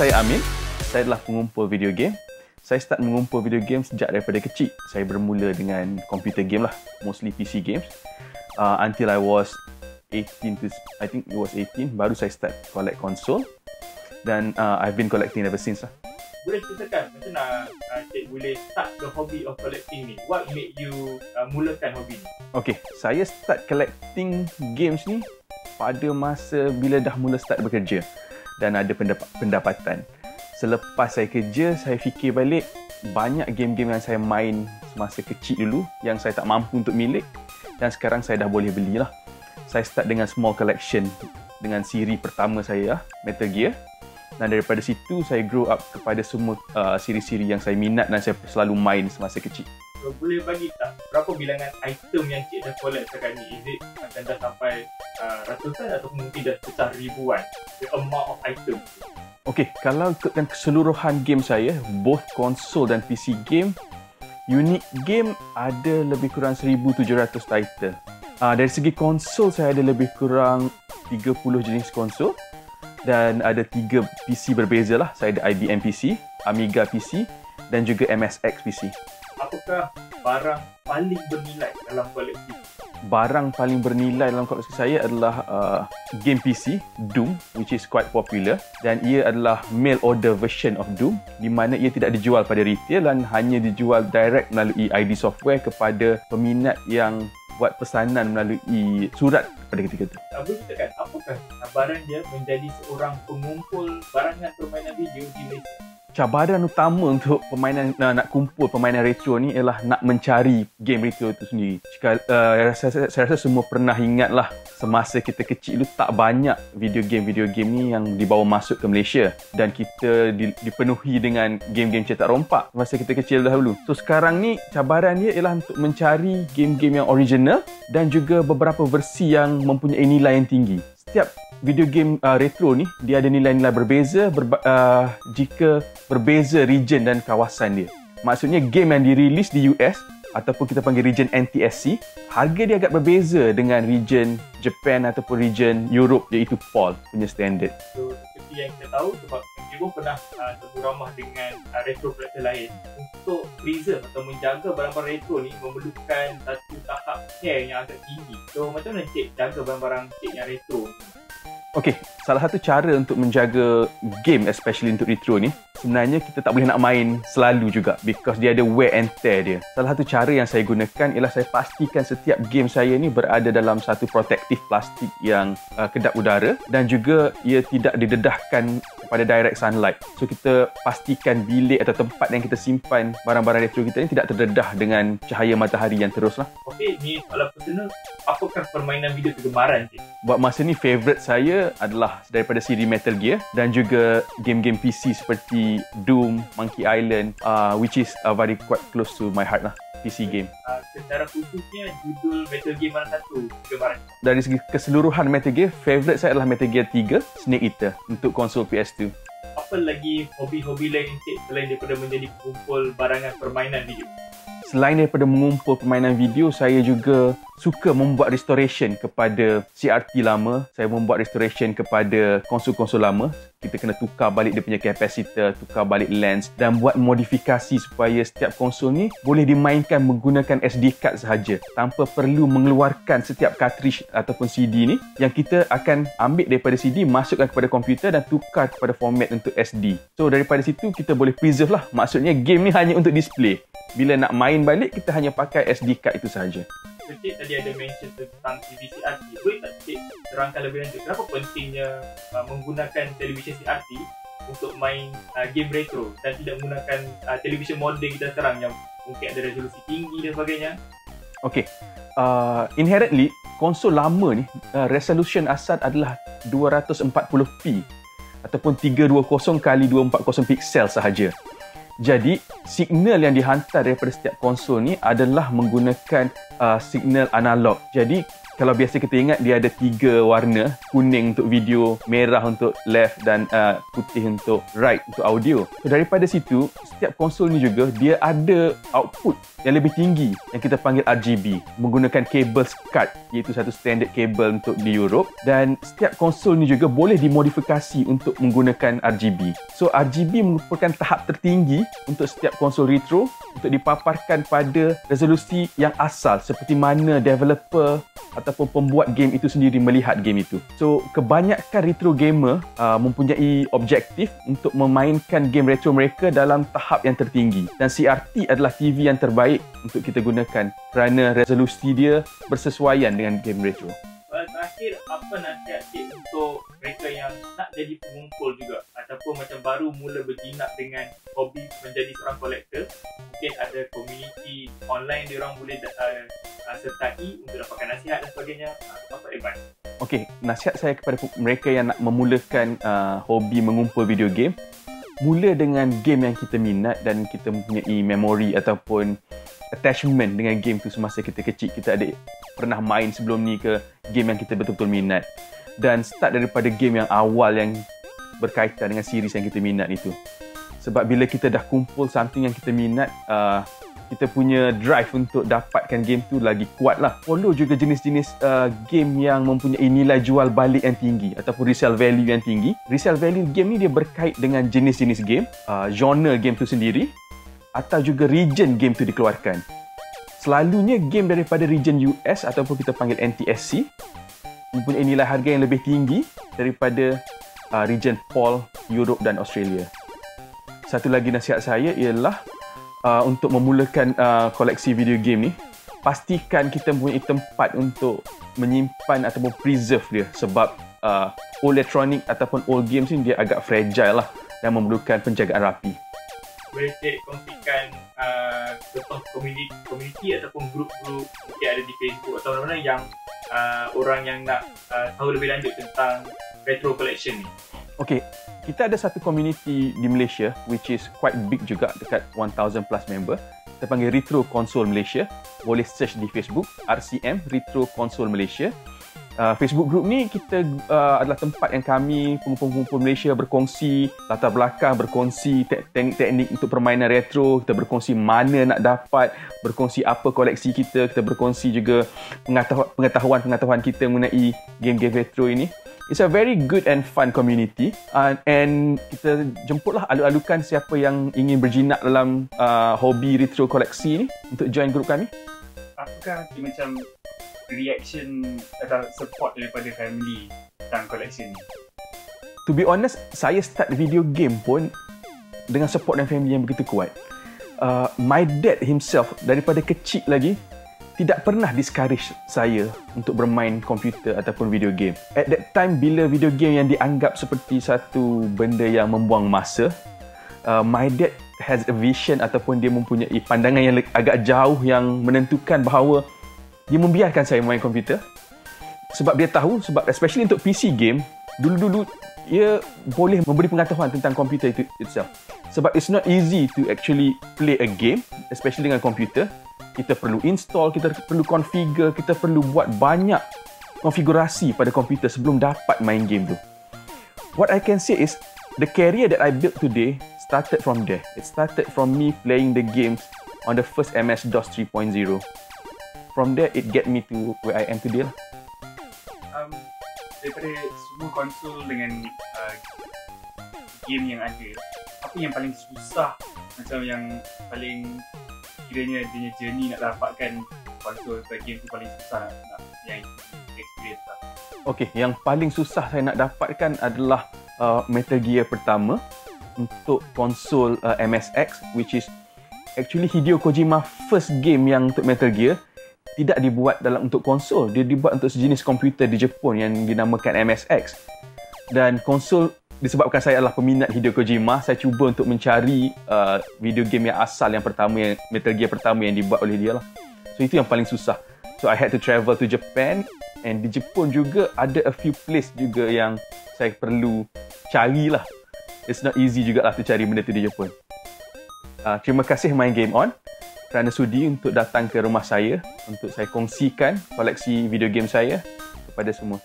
saya Amin. Saya adalah pengumpul video game. Saya start mengumpul video game sejak daripada kecil. Saya bermula dengan computer game lah, mostly PC games. Until I was 18 to, I think it was 18, baru saya start collect console. Dan I've been collecting ever since lah. Boleh ceritakan macam mana Cik boleh start the hobby of collecting ni? What made you mulakan hobi ni? Okay, saya start collecting games ni pada masa bila dah mula start bekerja dan ada pendapatan. Selepas saya kerja, saya fikir balik banyak game-game yang saya main semasa kecil dulu yang saya tak mampu untuk milik dan sekarang saya dah boleh belilah. Saya start dengan small collection dengan siri pertama saya, Metal Gear. Dan daripada situ saya grow up kepada semua siri-siri yang saya minat dan saya selalu main semasa kecil. So, boleh bagi tak berapa bilangan item yang Cik dah collect sekarang ni? Is it akan dah sampai ratusan ataupun mungkin dah pecah ribuan? The amount of item. Okey, kalau ikutkan keseluruhan game saya, both konsol dan PC game, unique game ada lebih kurang 1,700 title. Dari segi konsol saya ada lebih kurang 30 jenis konsol dan ada 3 PC berbeza lah. Saya ada IBM PC, Amiga PC dan juga MSX PC. Apakah barang paling bernilai dalam koleksi? Barang paling bernilai dalam koleksi saya adalah game PC, Doom, which is quite popular. Dan ia adalah mail order version of Doom, di mana ia tidak dijual pada retail dan hanya dijual direct melalui ID software kepada peminat yang buat pesanan melalui surat pada ketika itu. Boleh ceritakan apakah cabaran dia menjadi seorang pengumpul barangan permainan video di Malaysia? Cabaran utama untuk permainan nak kumpul permainan retro ni ialah nak mencari game retro itu sendiri. Saya rasa semua pernah ingat lah semasa kita kecil dulu tak banyak video game ni yang dibawa masuk ke Malaysia dan kita dipenuhi dengan game-game cetak rompak masa kita kecil dahulu. So sekarang ni cabaran dia ialah untuk mencari game-game yang original dan juga beberapa versi yang mempunyai nilai yang tinggi. Setiap video game retro ni dia ada nilai-nilai berbeza jika berbeza region dan kawasan dia. Maksudnya game yang dirilis di US ataupun kita panggil region NTSC, harga dia agak berbeza dengan region Japan ataupun region Europe iaitu PAL punya standard. So seperti yang kita tahu sebab kita pun pernah beramah dengan retro collector lain, untuk preserve atau menjaga barang-barang retro ni memerlukan satu tahap care yang agak tinggi. So macam mana Cik jaga barang-barang Cik yang retro? Okey, salah satu cara untuk menjaga game especially untuk retro ni, sebenarnya kita tak boleh nak main selalu juga because dia ada wear and tear dia. Salah satu cara yang saya gunakan ialah saya pastikan setiap game saya ni berada dalam satu protective plastik yang kedap udara dan juga ia tidak didedahkan pada direct sunlight. So kita pastikan bilik atau tempat yang kita simpan barang-barang retro kita ni tidak terdedah dengan cahaya matahari yang terus lah. Okey, ni soalan personal. Apakah permainan video kegemaran Cik? Buat masa ni favourite saya adalah daripada siri Metal Gear dan juga game-game PC seperti Doom, Monkey Island, which is very quite close to my heart lah, PC game. Secara khususnya judul Metal Gear mana satu kegemaran? Dari segi keseluruhan Metal Gear, favourite saya adalah Metal Gear 3, Snake Eater untuk konsol PS2. Apa lagi hobi-hobi lain Cik selain daripada menjadi pengumpul barangan permainan video? Selain daripada mengumpul permainan video, saya juga suka membuat restoration kepada CRT lama. Saya membuat restoration kepada konsol-konsol lama. Kita kena tukar balik dia punya kapasitor, tukar balik lens dan buat modifikasi supaya setiap konsol ni boleh dimainkan menggunakan SD card sahaja tanpa perlu mengeluarkan setiap cartridge ataupun CD ni yang kita akan ambil daripada CD, masukkan kepada komputer dan tukar kepada format untuk SD. So daripada situ kita boleh preserve lah. Maksudnya game ni hanya untuk display. Bila nak main balik, kita hanya pakai SD card itu sahaja. Cik tadi ada mention tentang TV CRT. Boleh tak Cik terangkan lebih lanjut kenapa pentingnya menggunakan televisyen CRT untuk main game retro dan tidak menggunakan televisyen moden kita sekarang yang mungkin ada resolusi tinggi dan sebagainya? Okey, inherently konsol lama ni resolution asal adalah 240p ataupun 320x240 pixel sahaja. Jadi, signal yang dihantar daripada setiap konsol ni adalah menggunakan signal analog. Jadi kalau biasa kita ingat dia ada 3 warna, kuning untuk video, merah untuk left dan putih untuk right untuk audio. So daripada situ, setiap konsol ni juga dia ada output yang lebih tinggi yang kita panggil RGB menggunakan kabel SCART, iaitu satu standard kabel untuk di Europe, dan setiap konsol ni juga boleh dimodifikasi untuk menggunakan RGB. So RGB merupakan tahap tertinggi untuk setiap konsol retro untuk dipaparkan pada resolusi yang asal seperti mana developer ataupun pembuat game itu sendiri melihat game itu. So kebanyakan retro gamer mempunyai objektif untuk memainkan game retro mereka dalam tahap yang tertinggi, dan CRT adalah TV yang terbaik untuk kita gunakan kerana resolusi dia bersesuaian dengan game retro. Terakhir, apa nasihat cik untuk mereka yang nak jadi pengumpul juga ataupun macam baru mula berjinak dengan hobi menjadi seorang kolektor? Mungkin ada komuniti online diorang boleh sertai untuk dapatkan nasihat dan sebagainya. Apa advice? Okey, nasihat saya kepada mereka yang nak memulakan hobi mengumpul video game, mula dengan game yang kita minat dan kita mempunyai memori ataupun attachment dengan game tu semasa kita kecil, kita ada pernah main sebelum ni ke game yang kita betul-betul minat, dan start daripada game yang awal yang berkaitan dengan series yang kita minat itu. Sebab bila kita dah kumpul something yang kita minat, kita punya drive untuk dapatkan game tu lagi kuat lah. Follow juga jenis-jenis game yang mempunyai nilai jual balik yang tinggi ataupun resale value yang tinggi. Resale value game ni dia berkait dengan jenis-jenis game, genre game tu sendiri, atau juga region game tu dikeluarkan. Selalunya game daripada region US ataupun kita panggil NTSC mempunyai nilai harga yang lebih tinggi daripada region PAL, Europe dan Australia. Satu lagi nasihat saya ialah untuk memulakan koleksi video game ni, pastikan kita mempunyai tempat untuk menyimpan ataupun preserve dia, sebab old electronic ataupun old games ni dia agak fragile lah dan memerlukan penjagaan rapi. Boleh cik kongsikan contoh komuniti ataupun grup-grup mungkin ada di Facebook atau mana-mana yang orang yang nak tahu lebih lanjut tentang retro collection ni? Okey, kita ada satu community di Malaysia which is quite big juga, dekat 1000 plus member. Kita panggil Retro Console Malaysia. Boleh search di Facebook RCM Retro Console Malaysia. Facebook group ni kita adalah tempat yang kami pengumpul-pengumpul Malaysia berkongsi latar belakang, berkongsi teknik-teknik untuk permainan retro, kita berkongsi mana nak dapat, berkongsi apa koleksi kita berkongsi juga pengetahuan kita mengenai game-game retro ini. It's a very good and fun community, and kita jemputlah aluk-alukan siapa yang ingin berjinak dalam hobi retro koleksi ni untuk join grup kami. Apakah macam reaction atau support daripada family tentang collection ni? To be honest, saya start video game pun dengan support dan family yang begitu kuat. My dad himself daripada kecil lagi tidak pernah discourage saya untuk bermain komputer ataupun video game. At that time, bila video game yang dianggap seperti satu benda yang membuang masa, my dad has a vision ataupun dia mempunyai pandangan yang agak jauh yang menentukan bahawa dia membiarkan saya main komputer. Sebab dia tahu, sebab especially untuk PC game, dulu-dulu ia boleh memberi pengetahuan tentang komputer itu itself. Sebab it's not easy to actually play a game, especially dengan komputer. Kita perlu install, kita perlu configure, kita perlu buat banyak konfigurasi pada komputer sebelum dapat main game tu. What I can say is, the career that I built today started from there. It started from me playing the games on the first MS-DOS 3.0. From there, it get me to where I am today lah. Daripada semua konsol dengan game yang ada, apa yang paling susah, macam yang paling kiranya dia journey nak dapatkan konsol atau game tu paling susah nak yang experience lah? Okay, yang paling susah saya nak dapatkan adalah Metal Gear pertama untuk konsol MSX, which is actually Hideo Kojima first game yang untuk Metal Gear tidak dibuat untuk konsol, dia dibuat untuk sejenis komputer di Jepun yang dinamakan MSX. Dan konsol, disebabkan saya adalah peminat Hideo Kojima, saya cuba untuk mencari video game yang asal yang pertama, yang Metal Gear pertama yang dibuat oleh dia lah. So itu yang paling susah. So I had to travel to Japan, and di Jepun juga ada a few place juga yang saya perlu carilah. It's not easy jugalah to cari benda tu di Jepun. Terima kasih Main Game On. kerana sudi untuk datang ke rumah saya untuk saya kongsikan koleksi video game saya kepada semua.